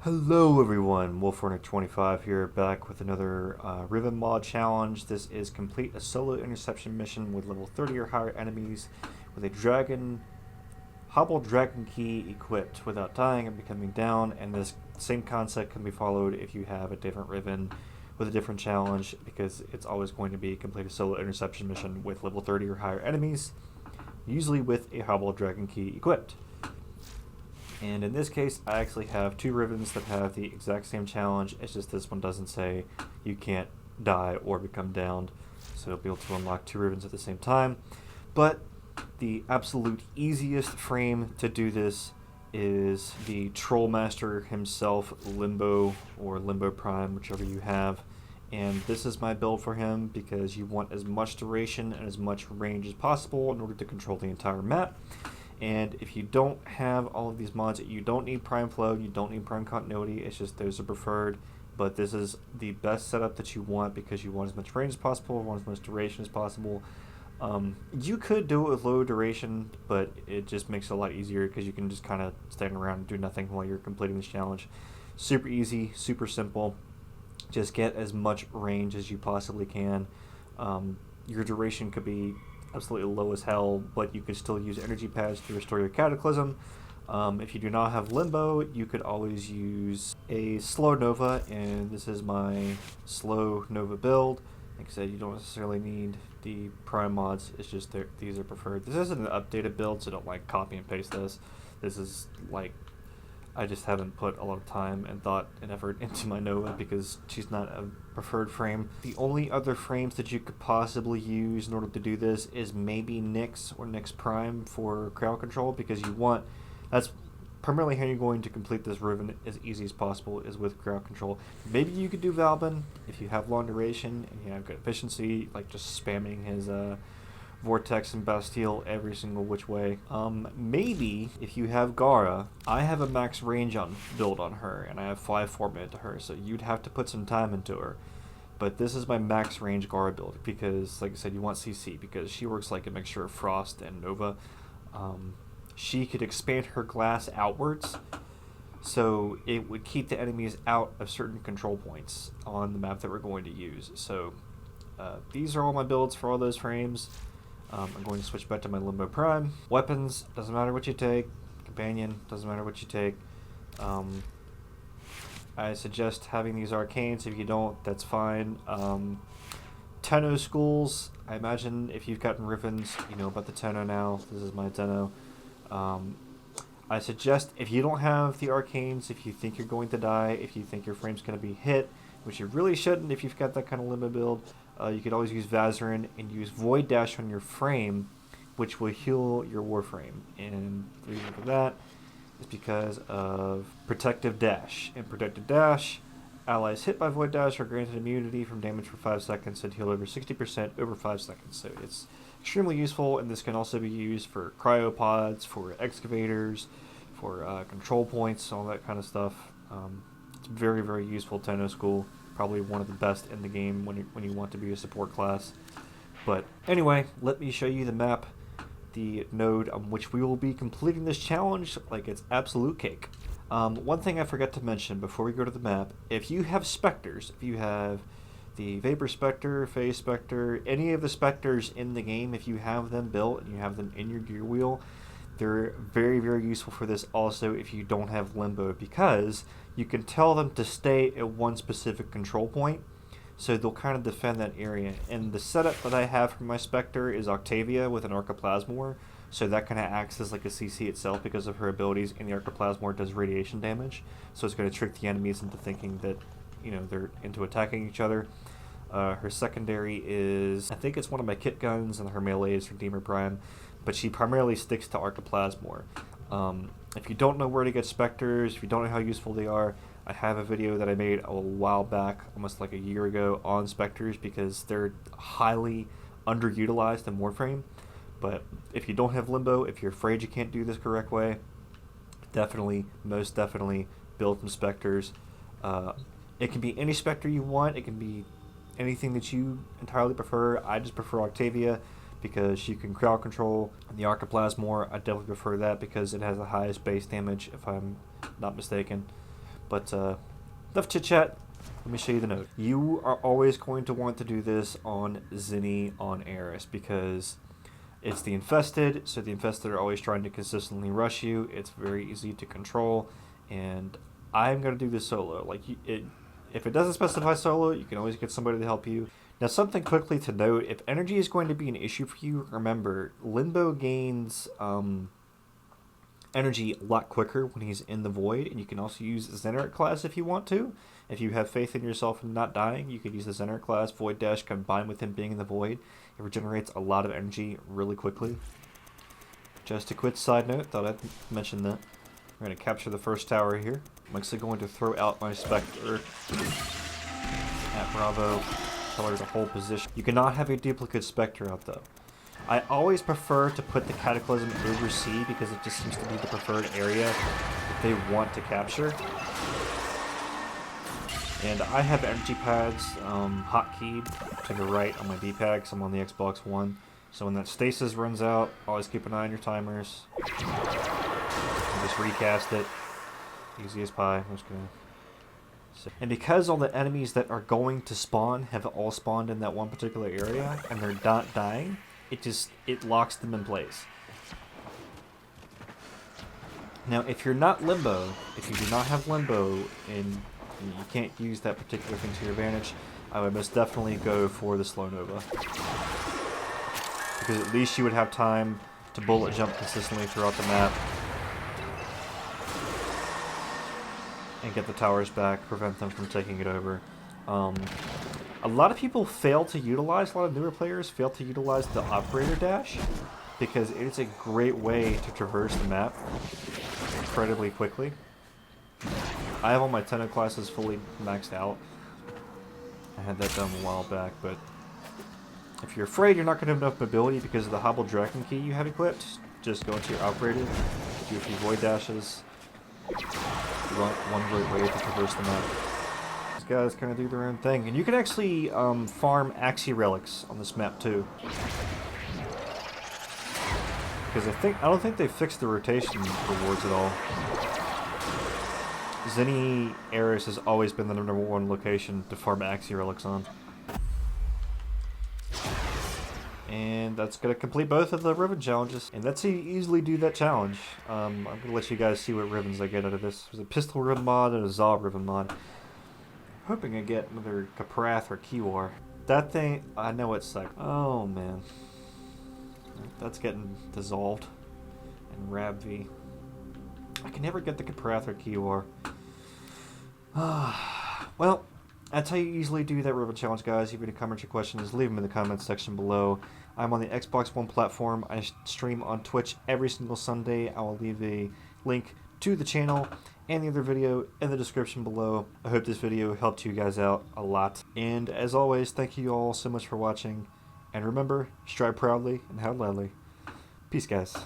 Hello everyone, Wolfrunner25 here, back with another Riven mod challenge. This is complete a solo interception mission with level 30 or higher enemies with a hobbled dragon key equipped without dying and becoming down, and this same concept can be followed if you have a different Riven with a different challenge, because it's always going to be complete a solo interception mission with level 30 or higher enemies, usually with a hobbled dragon key equipped. And in this case, I actually have two Rivens that have the exact same challenge. It's just this one doesn't say you can't die or become downed. So you'll be able to unlock two Rivens at the same time. But the absolute easiest frame to do this is the Troll Master himself, Limbo or Limbo Prime, whichever you have. And this is my build for him because you want as much duration and as much range as possible in order to control the entire map. And if you don't have all of these mods, you don't need Prime Flow, you don't need Prime Continuity, it's just those are preferred. But this is the best setup that you want because you want as much range as possible, want as much duration as possible. You could do it with low duration, but it just makes it a lot easier because you can just kind of stand around and do nothing while you're completing this challenge. Super easy, super simple. Just get as much range as you possibly can. Your duration could be absolutely low as hell, but you could still use energy pads to restore your Cataclysm. If you do not have Limbo, you could always use a slow Nova, and this is my slow Nova build. Like I said, you don't necessarily need the Prime mods, it's just these are preferred. This isn't an updated build, so don't like copy and paste this. This is like, I just haven't put a lot of time and thought and effort into my Nova because she's not a preferred frame. The only other frames that you could possibly use in order to do this is maybe Nyx or Nyx Prime for crowd control, because that's primarily how you're going to complete this Riven as easy as possible, is with crowd control. Maybe you could do Valbin if you have long duration and you have good efficiency, like just spamming his Vortex and Bastille every single which way. Maybe if you have Gara, I have a max range build on her, and I have 5 format to her, so you'd have to put some time into her. But this is my max range Gara build because, like I said, you want CC because she works like a mixture of Frost and Nova. She could expand her glass outwards, so it would keep the enemies out of certain control points on the map that we're going to use. So these are all my builds for all those frames. I'm going to switch back to my Limbo Prime. Weapons, doesn't matter what you take. Companion, doesn't matter what you take. I suggest having these arcanes. If you don't, that's fine. Tenno schools, I imagine if you've gotten Rivens, you know about the Tenno now. This is my Tenno. I suggest if you don't have the arcanes, if you think you're going to die, if you think your frame's going to be hit, which you really shouldn't if you've got that kind of Limbo build, you could always use Vazarin and use Void Dash on your frame, which will heal your Warframe. And the reason for that is because of Protective Dash. In Protective Dash, allies hit by Void Dash are granted immunity from damage for 5 seconds and heal over 60% over 5 seconds. So it's extremely useful, and this can also be used for cryopods, for excavators, for control points, all that kind of stuff. It's very, very useful Tenno school. Probably one of the best in the game when you want to be a support class. But anyway, let me show you the map, the node on which we will be completing this challenge like it's absolute cake. One thing I forgot to mention before we go to the map, if you have Spectres, if you have the Vapor Spectre, Phase Spectre, any of the Spectres in the game, if you have them built and you have them in your gear wheel, they're very, very useful for this also if you don't have Limbo, because you can tell them to stay at one specific control point, so they'll kind of defend that area. And the setup that I have for my Spectre is Octavia with an Archiplasmor, so that kind of acts as like a CC itself because of her abilities, and the Archiplasmor does radiation damage, so it's going to trick the enemies into thinking that, you know, they're into attacking each other. Her secondary is, I think it's one of my kit guns, and her melee is Redeemer Prime, but she primarily sticks to Archiplasmor. If you don't know where to get Spectres, if you don't know how useful they are, I have a video that I made a while back, almost like a year ago, on Spectres because they're highly underutilized in Warframe. But if you don't have Limbo, if you're afraid you can't do this correct way, definitely, most definitely, build some Spectres. It can be any Spectre you want, it can be anything that you entirely prefer. I just prefer Octavia because she can crowd control. The Archiplasmor, I definitely prefer that because it has the highest base damage, if I'm not mistaken. But enough chit chat. Let me show you the note. You are always going to want to do this on Zinni on Eris because it's the infested, so the infested are always trying to consistently rush you. It's very easy to control, and I'm going to do this solo. Like, if it doesn't specify solo, you can always get somebody to help you. Now, something quickly to note, if energy is going to be an issue for you, remember, Limbo gains energy a lot quicker when he's in the void, and you can also use Zenerate class if you want to. If you have faith in yourself and not dying, you could use the Zenerate class Void Dash combined with him being in the void. It regenerates a lot of energy really quickly. Just a quick side note, thought I'd mention that. We're going to capture the first tower here. I'm actually going to throw out my Spectre at Bravo, tell her to hold position. You cannot have a duplicate Spectre out though. I always prefer to put the Cataclysm over C because it just seems to be the preferred area that they want to capture. And I have energy pads hotkeyed to the right on my D-pad because I'm on the Xbox One. So when that stasis runs out, always keep an eye on your timers. And just recast it. Easy as pie. I'm just gonna... And because all the enemies that are going to spawn have all spawned in that one particular area and they're not dying, it locks them in place. Now, if you're not Limbo, if you do not have Limbo and you can't use that particular thing to your advantage, I would most definitely go for the Slow Nova. Because at least you would have time to bullet jump consistently throughout the map and get the towers back, prevent them from taking it over. A lot of people fail to utilize, a lot of newer players fail to utilize the Operator Dash because it is a great way to traverse the map incredibly quickly. I have all my Tenno classes fully maxed out. I had that done a while back, but if you're afraid you're not going to have enough mobility because of the hobbled Dragon Key you have equipped, just go into your Operator, do a few Void Dashes, one great way to traverse the map. These guys kind of do their own thing. And you can actually farm Axii Relics on this map too. Because I don't think they fixed the rotation rewards at all. Zinni Eris has always been the #1 location to farm Axii Relics on. And that's going to complete both of the Ribbon challenges. And that's how you easily do that challenge. I'm going to let you guys see what ribbons I get out of this. There's a Pistol Ribbon mod and a Zaw Ribbon mod. Hoping I get another Caprath or Kiwar. That thing, I know it's like, oh man. That's getting dissolved. And Rabvi. I can never get the Caprath or Kiwar. Well, that's how you easily do that ribbon challenge, guys. If you have any comments or questions, leave them in the comments section below. I'm on the Xbox One platform. I stream on Twitch every single Sunday. I will leave a link to the channel and the other video in the description below. I hope this video helped you guys out a lot. And as always, thank you all so much for watching. And remember, strive proudly and howl loudly. Peace, guys.